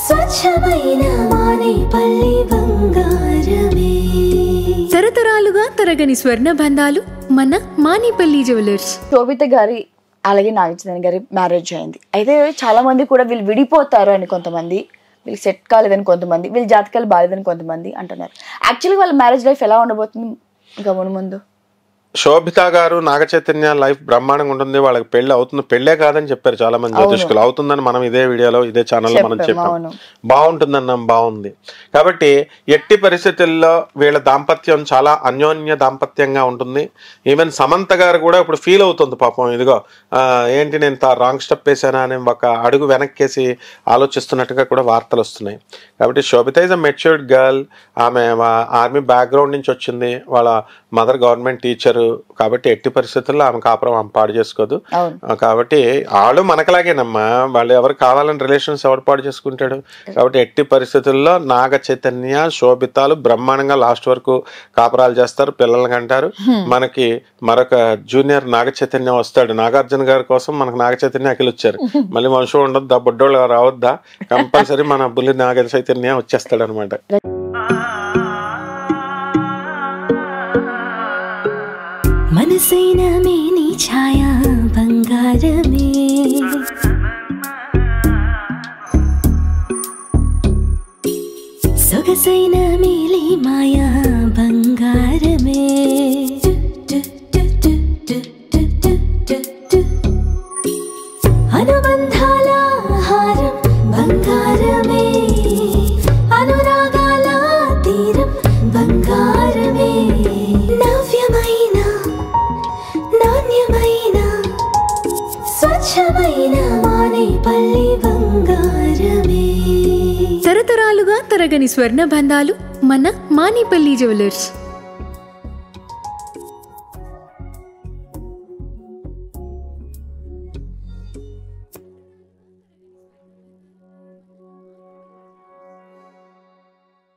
స్వచ్ఛమైన మానేపల్లి బంగారమే. తరతరాలుగా తరగని స్వర్ణ బంధాలు మన మానేపల్లి జ్యువెలర్స్. శోభిత గారి అలాగే నాగచైతన్య గారి మ్యారేజ్ అయింది. అయితే చాలా మంది కూడా వీళ్ళు విడిపోతారు అని కొంతమంది, వీళ్ళు సెట్ కాలేదని కొంతమంది, వీళ్ళ జాతకాలు బాలేదని కొంతమంది అంటున్నారు. యాక్చువల్లీ వాళ్ళ మ్యారేజ్ లైఫ్ ఎలా ఉండబోతుంది ఇంకా ముందు? శోభిత గారు నాగచైతన్య లైఫ్ బ్రహ్మాండంగా ఉంటుంది. వాళ్ళకి పెళ్లి అవుతుంది, పెళ్లే కాదని చెప్పారు చాలా మంది జ్యోతిష్కులు. అవుతుందని మనం ఇదే వీడియోలో ఇదే ఛానల్లో మనం చెప్పాం. బాగుంటుందన్నాం, బాగుంది. కాబట్టి ఎట్టి పరిస్థితుల్లో వీళ్ళ దాంపత్యం చాలా అన్యోన్య దాంపత్యంగా ఉంటుంది. ఈవెన్ సమంత గారు కూడా ఇప్పుడు ఫీల్ అవుతుంది పాపం, ఇదిగో ఏంటి నేను రాంగ్ స్టెప్ వేసానా అని ఒక అడుగు వెనక్కేసి ఆలోచిస్తున్నట్టుగా కూడా వార్తలు వస్తున్నాయి. కాబట్టి శోభిత ఈజ్ అ మెచ్యూర్డ్ గర్ల్. ఆమె ఆర్మీ బ్యాక్గ్రౌండ్ నుంచి వచ్చింది, వాళ్ళ మదర్ గవర్నమెంట్ టీచరు. కాబట్టి ఎట్టి పరిస్థితుల్లో ఆమె కాపురం ఆమె పాడు చేసుకోదు. కాబట్టి వాళ్ళు మనకలాగేనమ్మా, వాళ్ళు ఎవరు కావాలని రిలేషన్స్ ఎవరు పాడు చేసుకుంటాడు. కాబట్టి ఎట్టి పరిస్థితుల్లో నాగ చైతన్య శోభితాలు బ్రహ్మాండంగా లాస్ట్ వరకు కాపురాలు చేస్తారు, పిల్లలు కంటారు. మనకి మరొక జూనియర్ నాగ చైతన్య వస్తాడు. నాగార్జున గారి కోసం మనకు నాగ చైతన్య అఖిల్ వచ్చారు. మళ్ళీ మనుషులు ఉండొద్దా, బొడ్డోళ్ళు రావద్దా, కంపల్సరీ మన బుల్లి నాగ చైతన్య వచ్చేస్తాడు అనమాట. మనసైన మేని ఛాయా బంగారమే, సొగసైన మేలి మాయా బంగారమే, అనుబంధాల హారం బంగారమే, అనురాగాల తీరం బంగారమే, నవ్యమైన నాణ్యమైన స్వచ్ఛమైన మానేపల్లి బంగారమే. తరతరాలుగా తరగని స్వర్ణ బంధాలు మన మానేపల్లి జ్యువెలర్స్.